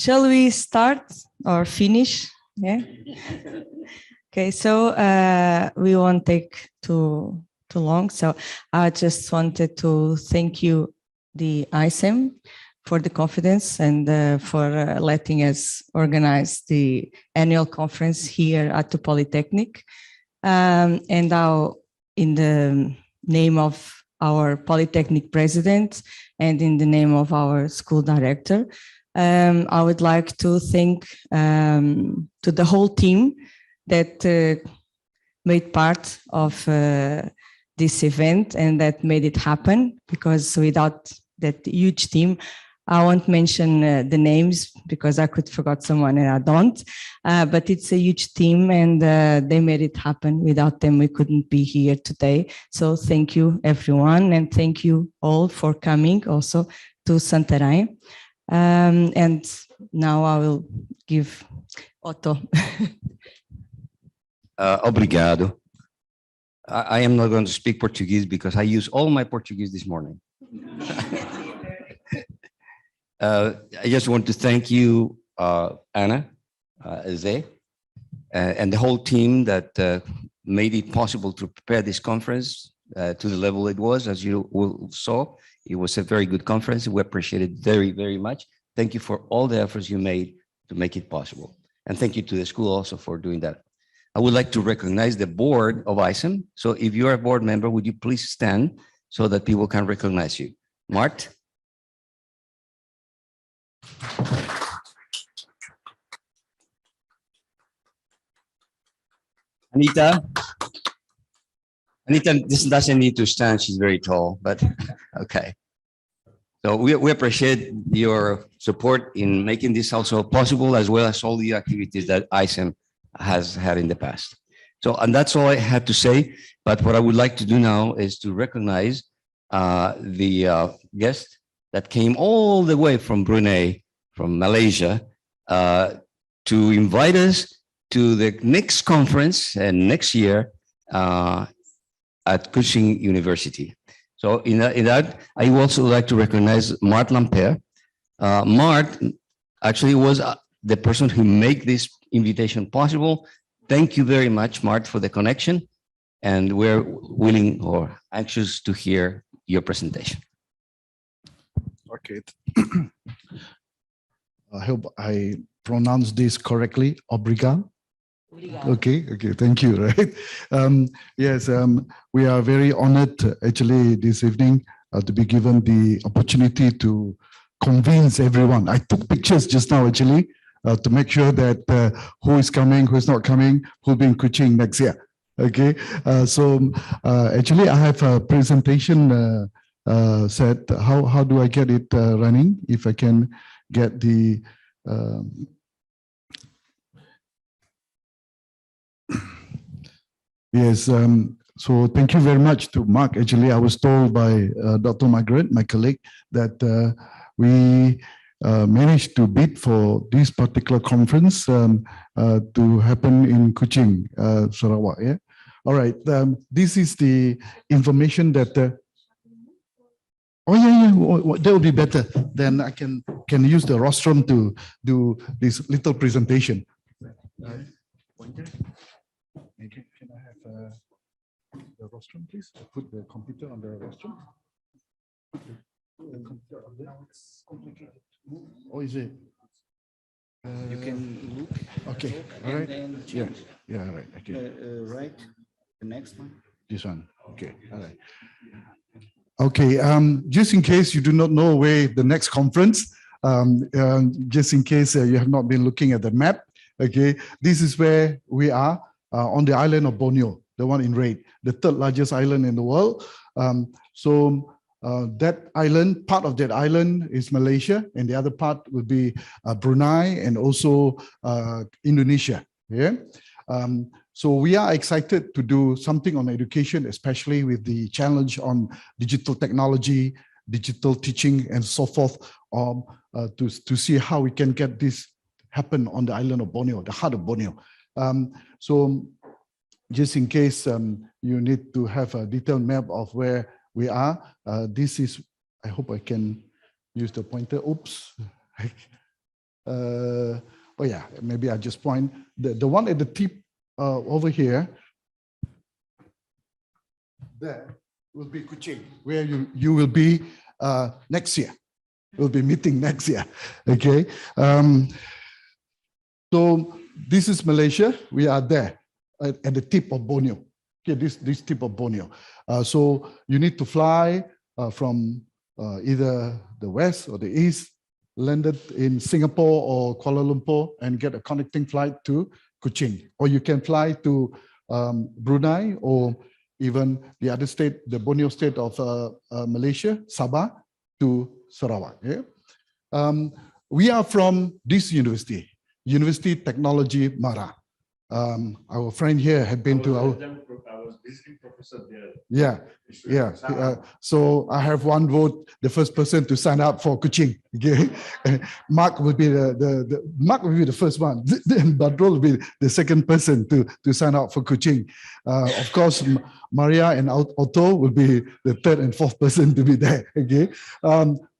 shall we start or finish? Yeah. Okay, so we won't take too long. So I just wanted to thank you, the ICEM, for the confidence and for letting us organize the annual conference here at the Polytechnic. And now, in the name of our Polytechnic president and in the name of our school director, I would like to thank to the whole team that made part of this event and that made it happen, because without that huge team, I won't mention the names because I could forget someone and I don't, but it's a huge team and they made it happen. Without them, we couldn't be here today. So thank you, everyone, and thank you all for coming also to Santarém. And now I will give Otto. Obrigado. I am not going to speak Portuguese because I used all my Portuguese this morning. I just want to thank you, Anna, José, and the whole team that made it possible to prepare this conference to the level it was. As you saw, it was a very good conference. We appreciate it very, very much. Thank you for all the efforts you made to make it possible. And thank you to the school also for doing that. I would like to recognize the board of ICEM. So if you're a board member, would you please stand so that people can recognize you? Mart? Anita? Anita, this doesn't need to stand. She's very tall, but okay. So we appreciate your support in making this also possible, as well as all the activities that ICEM has had in the past. So, and that's all I had to say. But what I would like to do now is to recognize the guest that came all the way from Brunei, from Malaysia, to invite us to the next conference and next year at Kuching University. So in that, I also like to recognize Mart Lamper. Mart actually was the person who made this invitation possible. Thank you very much, Mart, for the connection. And we're willing or anxious to hear your presentation. Okay. I hope I pronounced this correctly. Obrigado. Okay, thank you. Right. Yes, we are very honored actually this evening to be given the opportunity to convince everyone. I took pictures just now actually to make sure that who is coming, who is not coming, who will be in Kuching next year. Okay, so actually I have a presentation set. How do I get it running? If I can get the yes, so thank you very much to Mark. Actually, I was told by Dr. Margaret, my colleague, that we managed to bid for this particular conference to happen in Kuching, Sarawak. Yeah. All right. This is the information that. Oh yeah, that would be better. Then I can use the rostrum to do this little presentation. Okay. Can I have the rostrum, please? Put the computer on the rostrum. The computer on there. It's complicated. Oh, is it? You can look. Okay. All right. Yeah. Yeah. Right. Okay. Right. The next one. This one. Okay. All right. Okay. Just in case you do not know where the next conference, just in case you have not been looking at the map. Okay. This is where we are. On the island of Borneo, the one in red, the third largest island in the world. That island, part of that island is Malaysia, and the other part would be Brunei and also Indonesia. Yeah. So we are excited to do something on education, especially with the challenge on digital technology, digital teaching, and so forth, to see how we can get this happen on the island of Borneo, the heart of Borneo. So just in case you need to have a detailed map of where we are, this is, I hope I can use the pointer. Oops. Oh yeah, maybe I just point the one at the tip over here. There will be Kuching, where you will be next year. We'll be meeting next year. Okay. So this is Malaysia. We are there at the tip of Borneo. Okay, this tip of Borneo. So you need to fly from either the west or the east, landed in Singapore or Kuala Lumpur, and get a connecting flight to Kuching. Or you can fly to Brunei, or even the other state, the Borneo state of Malaysia, Sabah, to Sarawak. Yeah? We are from this university, University Technology Mara. Our friend here had been to our. I was visiting professor there. Yeah, yeah. So I have one vote, the first person to sign up for Kuching. Okay, Mark will be Mark will be the first one. Badrul will be the second person to sign up for Kuching. Of course, Maria and Otto will be the third and fourth person to be there. Okay,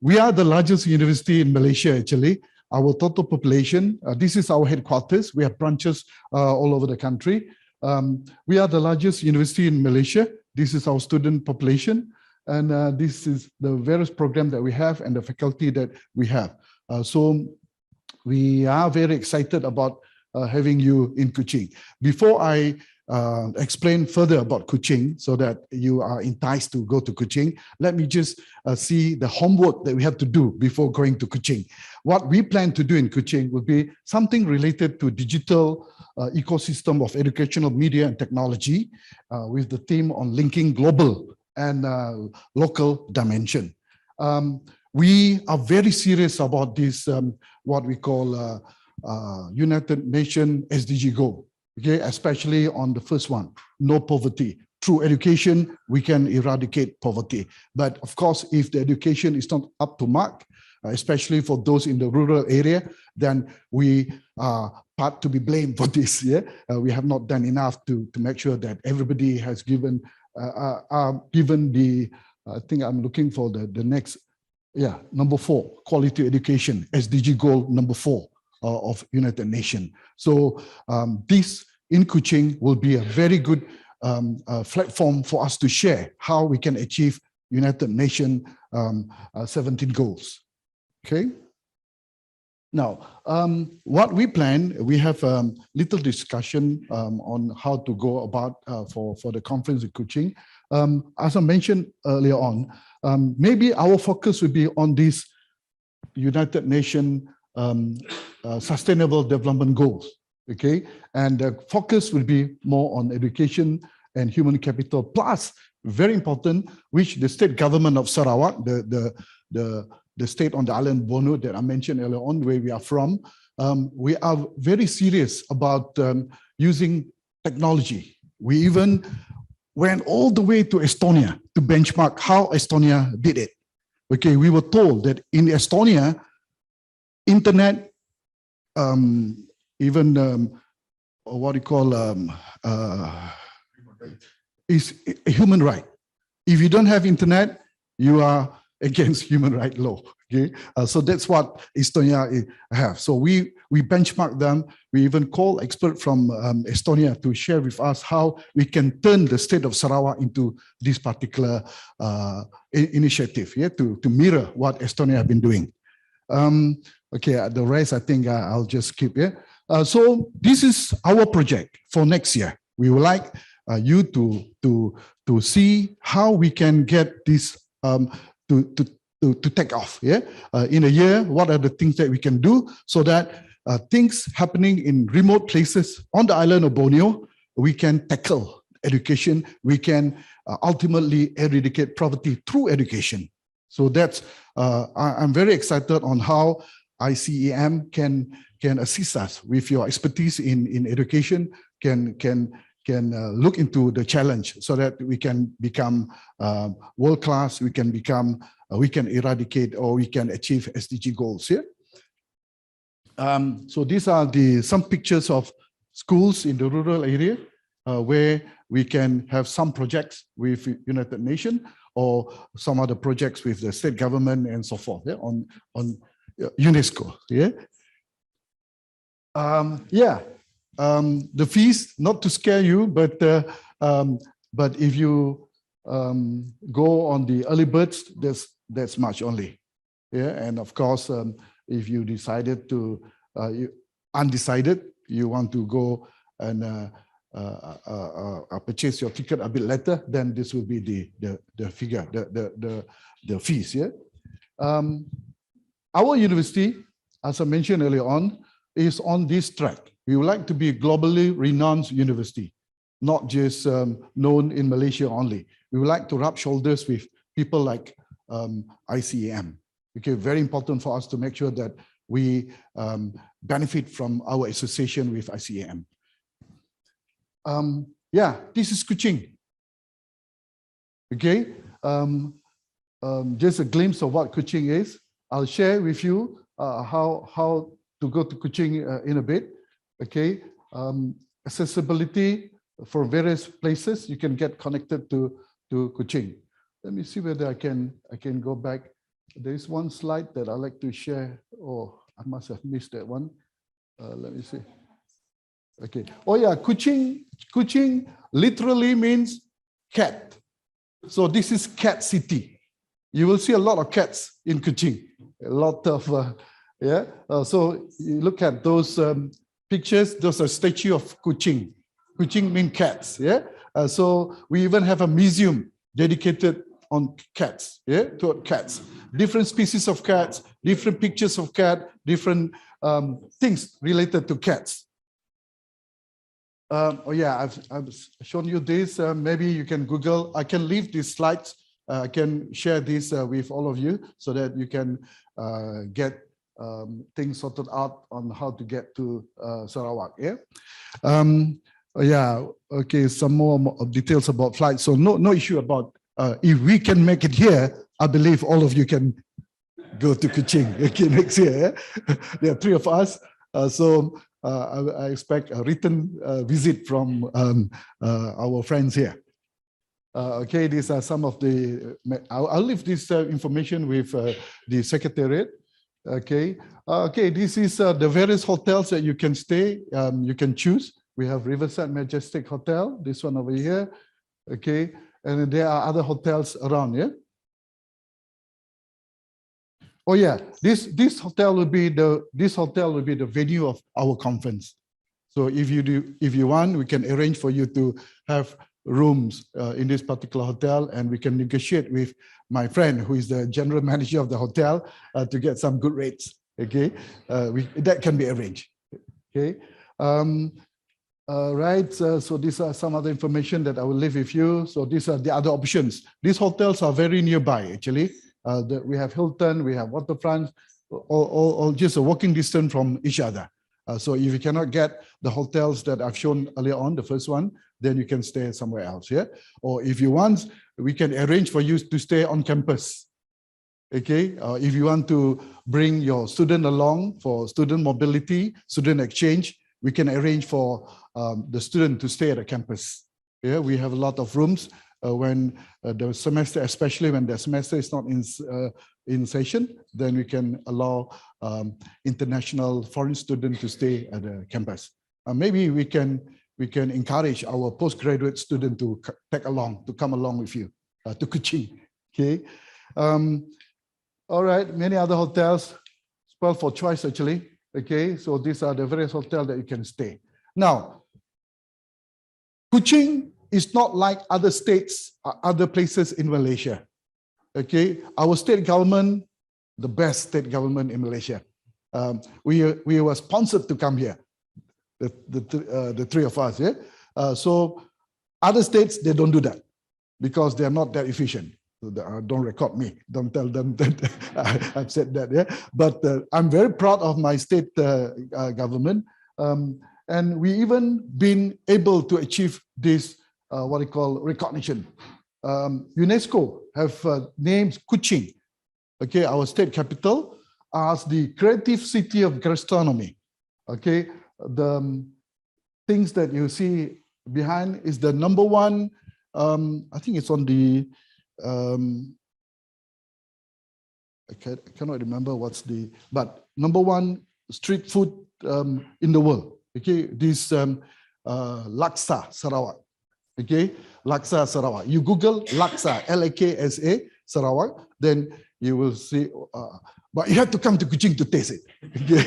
we are the largest university in Malaysia actually. Our total population, this is our headquarters. We have branches all over the country. We are the largest university in Malaysia. This is our student population. And this is the various programs that we have and the faculty that we have. So we are very excited about having you in Kuching. Before I explain further about Kuching so that you are enticed to go to Kuching, let me just see the homework that we have to do before going to Kuching. What we plan to do in Kuching will be something related to digital ecosystem of educational media and technology with the theme on linking global and local dimension. We are very serious about this, what we call United Nations SDG goal. Okay, especially on the first one, no poverty. Through education, we can eradicate poverty. But of course, if the education is not up to mark, especially for those in the rural area, then we are part to be blamed for this. Yeah, we have not done enough to make sure that everybody has given the. I think I'm looking for the next. Yeah, number 4, quality education, SDG goal number 4. Of United Nations. So this in Kuching will be a very good platform for us to share how we can achieve United Nations 17 goals. Okay. Now, what we plan, we have a little discussion on how to go about for the conference in Kuching. As I mentioned earlier on, maybe our focus will be on this United Nations Sustainable Development Goals, okay? And the focus will be more on education and human capital, plus, very important, which the state government of Sarawak, the state on the island Borneo that I mentioned earlier on, where we are from, we are very serious about using technology. We even went all the way to Estonia to benchmark how Estonia did it. Okay, we were told that in Estonia, internet, even what you call is a human right. If you don't have internet, you are against human right law. Okay, so that's what Estonia have. So we benchmark them. We even call experts from Estonia to share with us how we can turn the state of Sarawak into this particular initiative. Yeah, to mirror what Estonia have been doing. Okay, the rest I think I'll just skip here. So this is our project for next year. We would like you to see how we can get this to take off. Yeah, in a year, what are the things that we can do so that things happening in remote places on the island of Borneo, we can tackle education. We can ultimately eradicate poverty through education. So that's I'm very excited on how ICEM can assist us with your expertise in education, can look into the challenge so that we can become world class, we can eradicate or we can achieve SDG goals here. So these are some pictures of schools in the rural area where we can have some projects with United Nations or some other projects with the state government and so forth, yeah, on UNESCO. Yeah. Yeah, the fees, not to scare you, but if you go on the early birds, that's much only. Yeah, and of course, if you decided to, undecided, you want to go and purchase your ticket a bit later, then this will be the figure, the fees. Yeah, our university, as I mentioned earlier on, is on this track. We would like to be a globally renowned university, not just known in Malaysia only. We would like to rub shoulders with people like ICEM. Okay, very important for us to make sure that we benefit from our association with ICEM. Yeah, this is Kuching. Okay, just a glimpse of what Kuching is. I'll share with you how to go to Kuching in a bit. Okay, accessibility for various places. You can get connected to Kuching. Let me see whether I can go back. There is one slide that I like to share. Oh, I must have missed that one. Let me see. Okay. Oh yeah, Kuching literally means cat. So this is cat city. You will see a lot of cats in Kuching. A lot of yeah. So you look at those pictures. Those are statue of Kuching. Kuching means cats. Yeah. So we even have a museum dedicated on cats. Yeah, toward cats. Different species of cats. Different pictures of cat. Different things related to cats. Oh yeah, I've shown you this. Maybe you can Google. I can leave these slides. I can share this with all of you so that you can get things sorted out on how to get to Sarawak. Yeah. Yeah. Okay. Some more details about flights. So no issue about if we can make it here. I believe all of you can go to Kuching. Okay, next year. Yeah? There are 3 of us. So I expect a written visit from our friends here. Okay, these are some of the. I'll leave this information with the secretariat. Okay, okay. This is the various hotels that you can stay. You can choose. We have Riverside Majestic Hotel. This one over here. Okay, and there are other hotels around. Yeah. Oh yeah, this hotel will be the venue of our conference. So if you want, we can arrange for you to have rooms in this particular hotel, and we can negotiate with my friend who is the general manager of the hotel to get some good rates. Okay, that can be arranged. Okay, right. So these are some other information that I will leave with you. So these are the other options. These hotels are very nearby actually. We have Hilton, we have Waterfront, all just a walking distance from each other. So if you cannot get the hotels that I've shown earlier on, the first one, then you can stay somewhere else, yeah? Or if you want, we can arrange for you to stay on campus, okay? If you want to bring your student along for student mobility, student exchange, we can arrange for the student to stay at a campus. Yeah, we have a lot of rooms. When the semester, especially when the semester is not in session, then we can allow international foreign students to stay at the campus. Maybe we can encourage our postgraduate student to come along with you to Kuching. Okay. All right. Many other hotels, well for choice actually. Okay. So these are the various hotels that you can stay. Now, Kuching is not like other states, other places in Malaysia. Okay, our state government, the best state government in Malaysia. We were sponsored to come here, the 3 of us. Yeah. So other states, they don't do that because they are not that efficient. So don't record me. Don't tell them that I've said that. Yeah. But I'm very proud of my state government, and we even been able to achieve this. What we call recognition. UNESCO have named Kuching, okay, our state capital, as the creative city of gastronomy. Okay, the things that you see behind is the #1. I think it's on the. I cannot remember what's the, but #1 street food in the world. Okay, this Laksa Sarawak. Okay, Laksa Sarawak. You Google Laksa, Laksa Sarawak, then you will see. But you have to come to Kuching to taste it. Okay,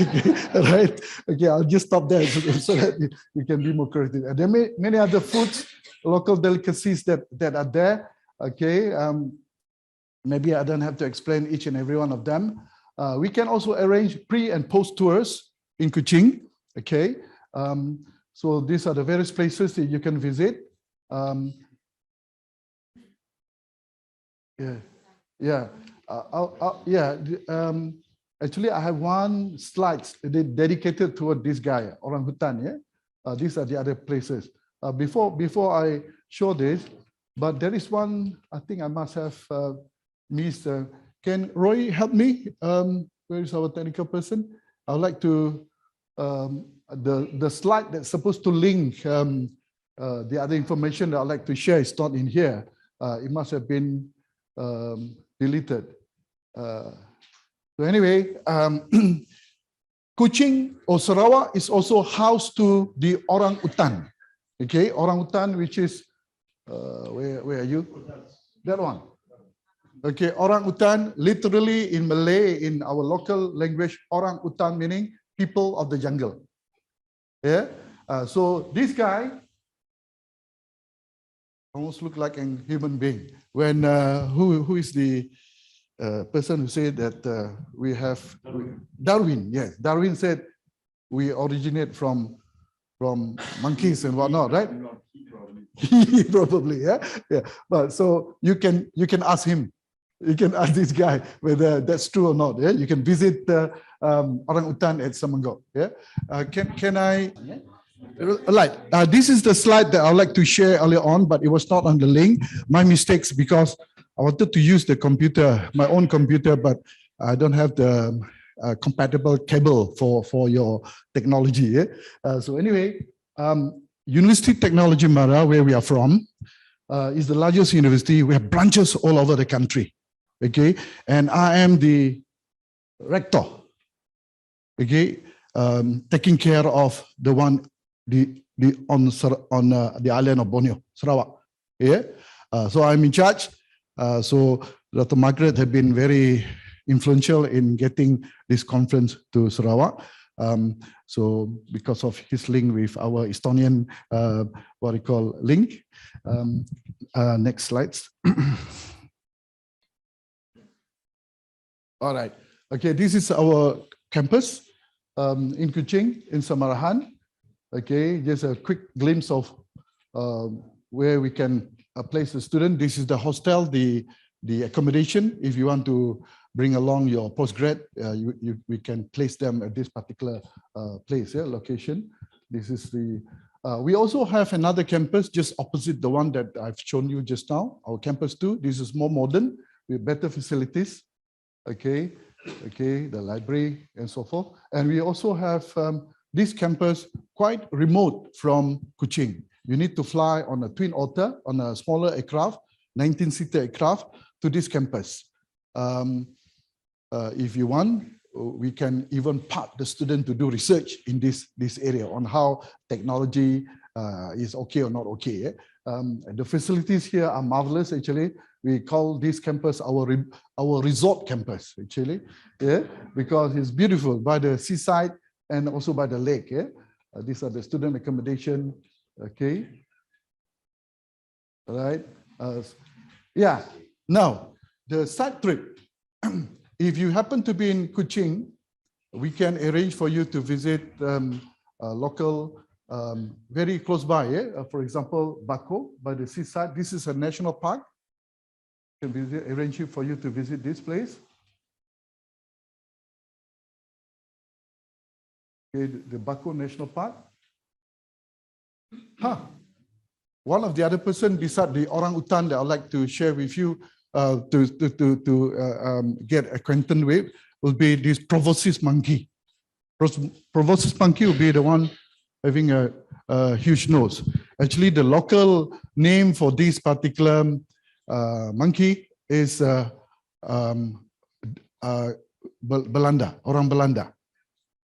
right? Okay, I'll just stop there so that you can be more creative. And there are many other foods, local delicacies that are there. Okay, maybe I don't have to explain each and every one of them. We can also arrange pre and post tours in Kuching. Okay, so these are the various places that you can visit. Actually, I have one slide dedicated toward this guy, orangutan. Yeah, these are the other places. Before I show this, but there is one I think I must have missed. Can Roy help me? Where is our technical person? I would like to the slide that's supposed to link the other information that I'd like to share is not in here. It must have been deleted. So anyway, Kuching or Sarawak is also house to the orangutan. Okay, orangutan, which is where are you? That one. Okay, orangutan, literally in Malay, in our local language, orangutan meaning people of the jungle. Yeah. So this guy almost look like a human being. When who is the person who said that we have Darwin? Yes, Darwin said we originate from monkeys and whatnot, right? Probably, yeah. But so you can ask him. You can ask this guy whether that's true or not. Yeah, you can visit orangutan at Semenggok. Yeah, can I? Right. This is the slide that I'd like to share earlier on, but it was not on the link. My mistakes, because I wanted to use the computer, my own computer, but I don't have the compatible cable for your technology. Yeah? So anyway, University of Technology Mara, where we are from, is the largest university. We have branches all over the country. Okay, and I am the rector. Okay, taking care of the one on the island of Borneo, Sarawak. Yeah, so I'm in charge. So Dr. Margaret has been very influential in getting this conference to Sarawak. So because of his link with our Estonian, what we call link. Next slides. All right. Okay, this is our campus in Kuching, in Samarahan. Okay, just a quick glimpse of where we can place the student. This is the hostel, the accommodation. If you want to bring along your postgrad, we can place them at this particular place, location. This is the. We also have another campus just opposite the one that I've shown you just now. Our campus 2. This is more modern with better facilities. Okay, the library and so forth. And we also have this campus quite remote from Kuching. You need to fly on a Twin Otter, on a smaller aircraft, 19-seater aircraft, to this campus. If you want, we can even park the student to do research in this area on how technology is okay or not okay. The facilities here are marvelous, actually. We call this campus our resort campus, actually, because it's beautiful by the seaside and also by the lake. These are the student accommodation. Okay. All right. Now, the side trip. If you happen to be in Kuching, we can arrange for you to visit local, very close by. For example, Bako, by the seaside. This is a national park. We can arrange for you to visit this place. Okay, the Bako National Park. One of the other person beside the orangutan that I'd like to share with you to get acquainted with will be this proboscis monkey. Proboscis monkey will be the one having a huge nose. Actually, the local name for this particular monkey is Belanda, orang Belanda.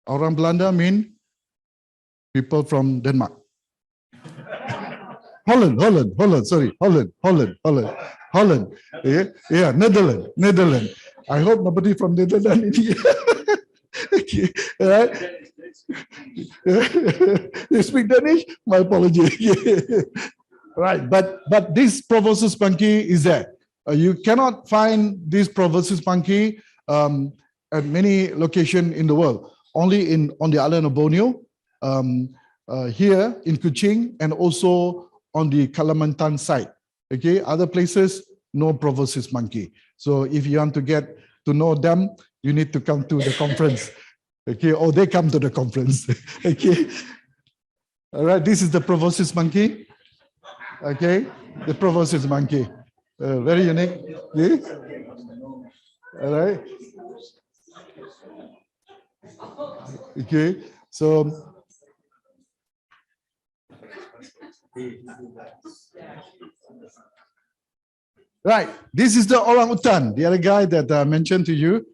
Orang Belanda mean people from Denmark. Holland, sorry, Holland. Yeah, Netherlands. I hope nobody from Netherlands in here. Okay, all right. You speak Danish? My apology. Right, but this proboscis monkey is there. You cannot find this proboscis monkey at many locations in the world. Only on the island of Borneo, here in Kuching, and also on the Kalimantan side. Okay, other places, no proboscis monkey. So if you want to get to know them, you need to come to the conference. Okay, or they come to the conference. Okay. All right, this is the proboscis monkey. Okay, the proboscis monkey. Very unique. Yeah? All right. Okay, so right, this is the orangutan, the other guy that I mentioned to you.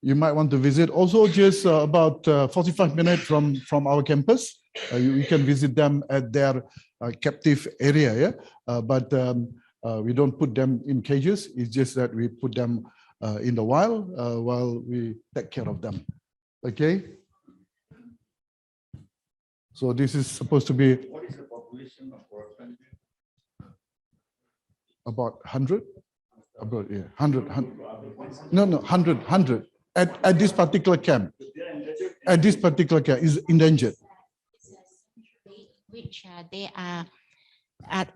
You might want to visit. Also, just about 45 minutes from our campus. You can visit them at their captive area. Yeah, but we don't put them in cages. It's just that we put them in the wild while we take care of them. Okay. So this is supposed to be. What is the population of orphan? About 100. About 100. No, 100. At this particular camp. At this particular camp is endangered. Which they are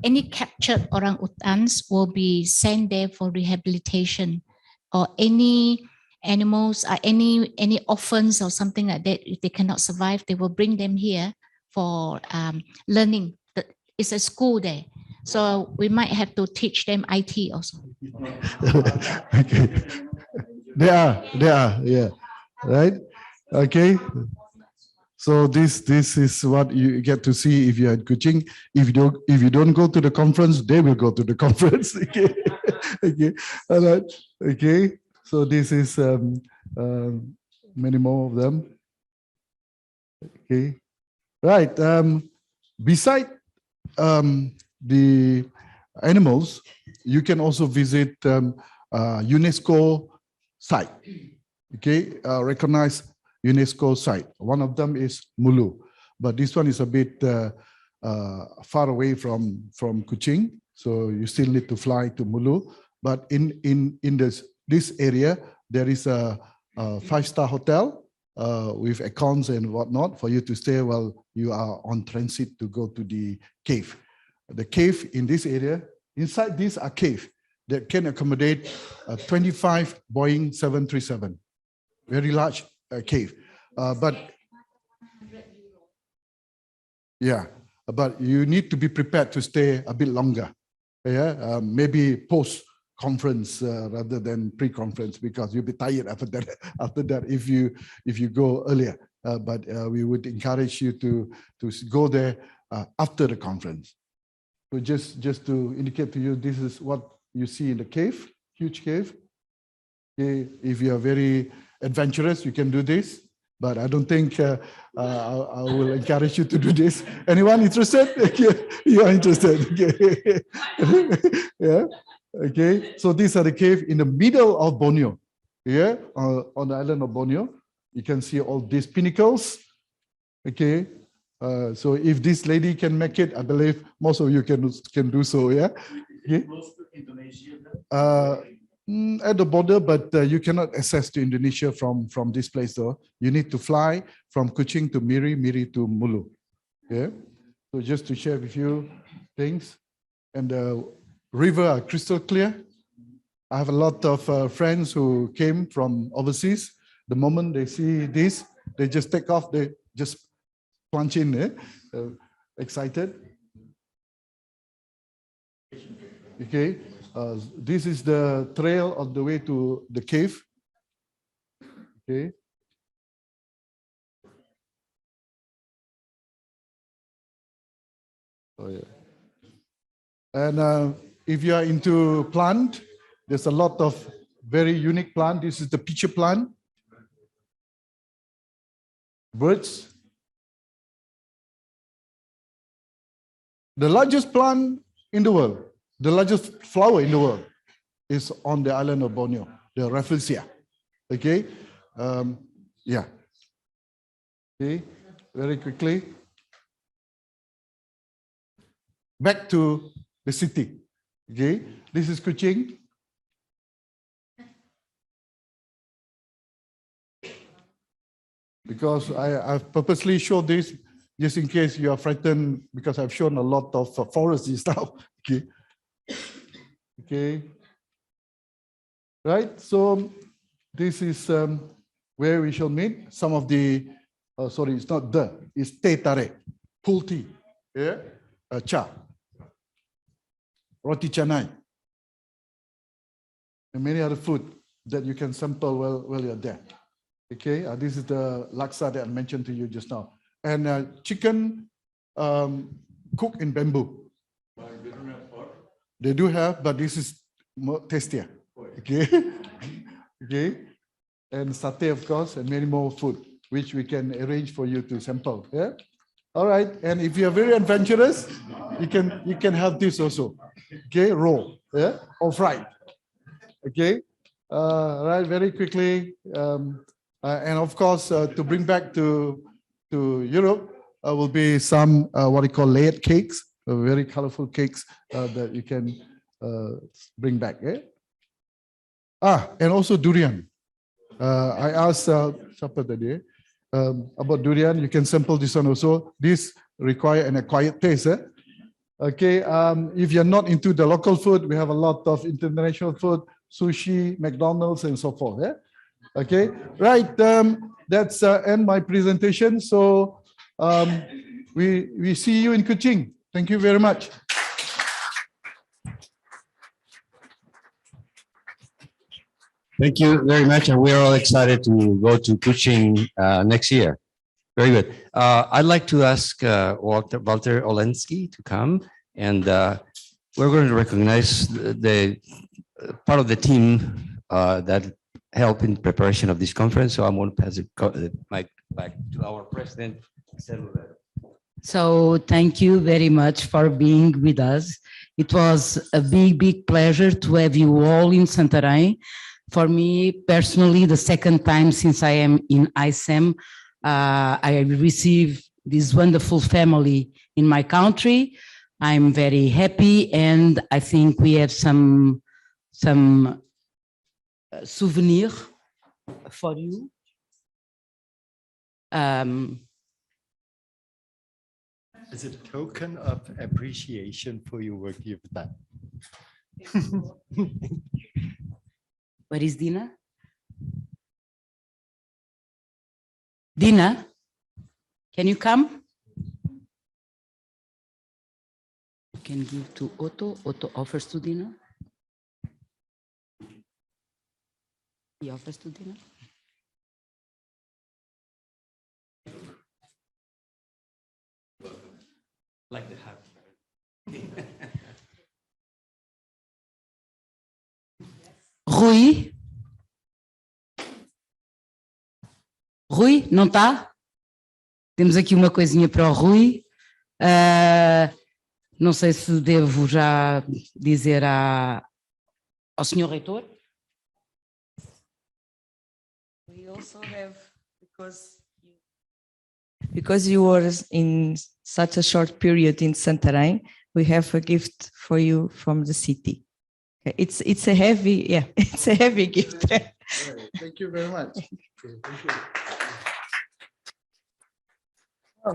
any captured orangutans will be sent there for rehabilitation, or any animals, any orphans or something like that. If they cannot survive, they will bring them here for learning. It's a school there, so we might have to teach them IT also. Okay. They are, yeah, right. Okay. So this is what you get to see if you're at Kuching. If you don't go to the conference, they will go to the conference. Okay, okay, all right. Okay, so this is many more of them. Okay, right. Beside the animals, you can also visit UNESCO site. Okay, recognized UNESCO site. One of them is Mulu, but this one is a bit far away from Kuching, so you still need to fly to Mulu. But in this area, there is a 5-star hotel with accounts and whatnot for you to stay while you are on transit to go to the cave. The cave in this area, inside this are cave that can accommodate 25 Boeing 737, very large cave, but yeah, but you need to be prepared to stay a bit longer. Yeah, maybe post conference rather than pre-conference, because you'll be tired after that. After that, if you go earlier, but we would encourage you to go there after the conference. So just to indicate to you, this is what you see in the cave, huge cave. Okay, if you are very adventurous, you can do this, but I don't think I will encourage you to do this. Anyone interested? Okay. You are interested. Okay. Yeah. Okay. So these are the cave in the middle of Borneo. Yeah, on the island of Borneo. You can see all these pinnacles. Okay. So if this lady can make it, I believe most of you can do so. Yeah. Okay. Close to Indonesia. At the border, but you cannot access to Indonesia from this place though. You need to fly from Kuching to Miri to Mulu. Yeah. So just to share with you things, and the river are crystal clear. I have a lot of friends who came from overseas. The moment they see this, they just take off. They just plunge in. Excited. Okay. This is the trail on the way to the cave. Okay. Oh yeah. And if you are into plant, there's a lot of very unique plant. This is the peach plant. Birds. The largest plant in the world, the largest flower in the world is on the island of Borneo, the Rafflesia. Okay, yeah. Okay, very quickly. Back to the city. Okay, this is Kuching. Because I've purposely showed this just in case you are frightened, because I've shown a lot of forests just now. Okay. Okay. Right. So this is where we shall meet. Some of the, sorry, it's not it's teh tarik, pull tea, yeah, cha, roti canai, and many other food that you can sample while you're there. Okay, this is the laksa that I mentioned to you just now. And chicken cooked in bamboo. They do have, but this is more tastier. Okay, okay. And satay, of course, and many more food, which we can arrange for you to sample. Yeah. All right. And if you are very adventurous, you can have this also. Okay, raw, yeah, or fried. Okay. Right. Very quickly. And of course, to bring back to Europe, will be some what we call layered cakes, very colorful cakes that you can bring back. Eh? And also durian. I asked Csaba today about durian. You can sample this one also. This require an acquired taste. Eh? Okay. If you're not into the local food, we have a lot of international food, sushi, McDonald's, and so forth. Eh? Okay, right. That's end my presentation. So we see you in Kuching. Thank you very much. Thank you very much, and we're all excited to go to Kuching next year. Very good. I'd like to ask Walter Olensky to come, and we're going to recognize the part of the team that help in preparation of this conference. So I'm going to pass the mic back to our president, Loureiro. So thank you very much for being with us. It was a big pleasure to have you all in Santarém. For me personally, the second time since I am in ICEM, I received this wonderful family in my country. I'm very happy, and I think we have some souvenir for you. As a token of appreciation for your work you've done. Where is Dina? Dina, can you come? You can give to Otto. Otto offers to Dina. He offers to Dina. Like the hat. Rui? Rui, não está? Temos aqui uma coisinha para o Rui. Não sei se devo já dizer ao senhor reitor. We also have, because you were in such a short period in Santarém, we have a gift for you from the city. Okay. It's a heavy, yeah, it's a heavy gift. Right. Thank you very much. Okay, thank you. Oh.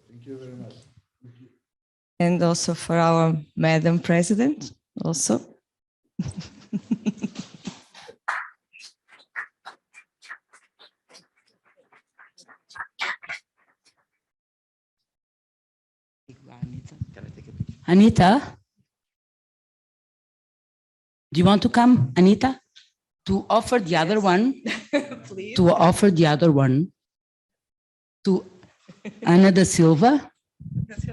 Thank you very much. Thank you. And also for our Madam President, also. Anita? Do you want to come, Anita? To offer the other one? Please. to offer the other one to Ana da Silva. Yes.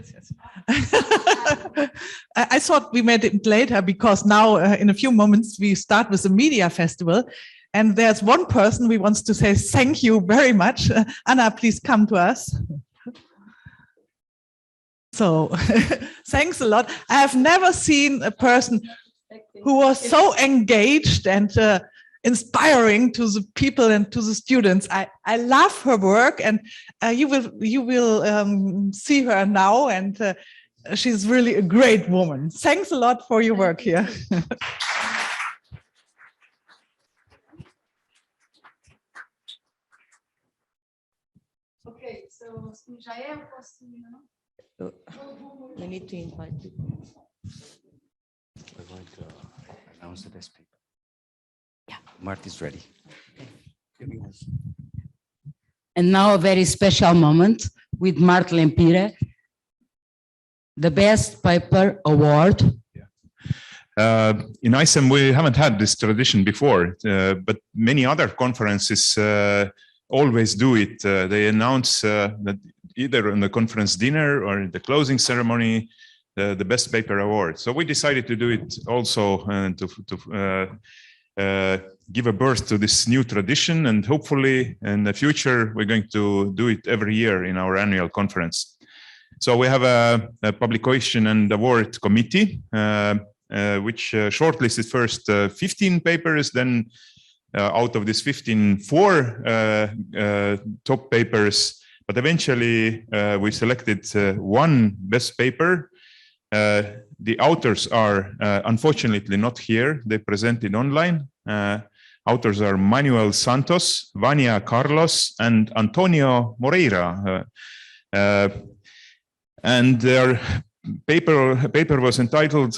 I thought we made it later because now in a few moments we start with the media festival. And there's one person we wants to say thank you very much. Anna, please come to us. So thanks a lot. I have never seen a person who was so engaged and inspiring to the people and to the students. I love her work, and you will see her now, and she's really a great woman. Thanks a lot for your work here. Okay, so Jael, we need to invite people. We're going to announce the best people. Yeah, Marty's ready. And now a very special moment with Mark Lempire, the Best Paper Award. In ICEM, we haven't had this tradition before, but many other conferences always do it. They announce that either on the conference dinner or the closing ceremony, the Best Paper Award. So we decided to do it also to give a birth to this new tradition, and hopefully in the future we're going to do it every year in our annual conference. So we have a publication and award committee which shortlisted first 15 papers, then out of this 15, 4 top papers, but eventually we selected one best paper. The authors are unfortunately not here. They presented online. Authors are Manuel Santos, Vania Carlos, and Antonio Moreira. And their paper was entitled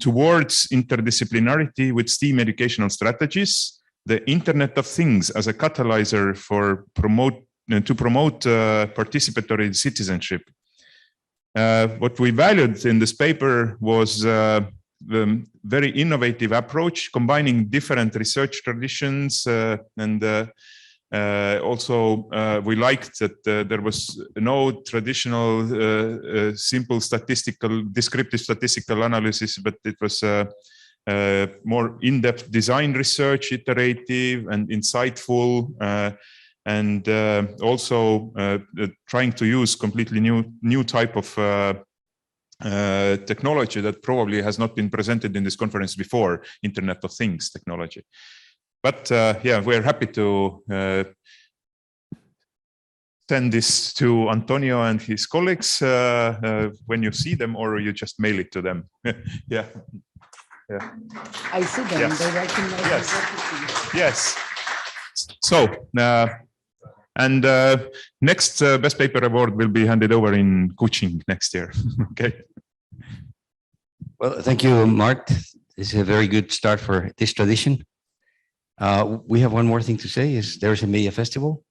Towards Interdisciplinarity with STEAM Educational Strategies, the Internet of Things as a Catalyzer for to promote participatory citizenship. What we valued in this paper was the very innovative approach, combining different research traditions, and also we liked that there was no traditional simple descriptive statistical analysis, but it was more in-depth design research, iterative and insightful, and also trying to use completely new type of technology that probably has not been presented in this conference before, Internet of Things technology. But yeah, we're happy to send this to Antonio and his colleagues when you see them, or you just mail it to them. Yeah. Yeah. I see them. Yes. They recognize Yes. Yes. So, and next Best Paper Award will be handed over in Kuching next year. Okay. Well, thank you, Mark. This is a very good start for this tradition. We have one more thing to say, is there's a media festival.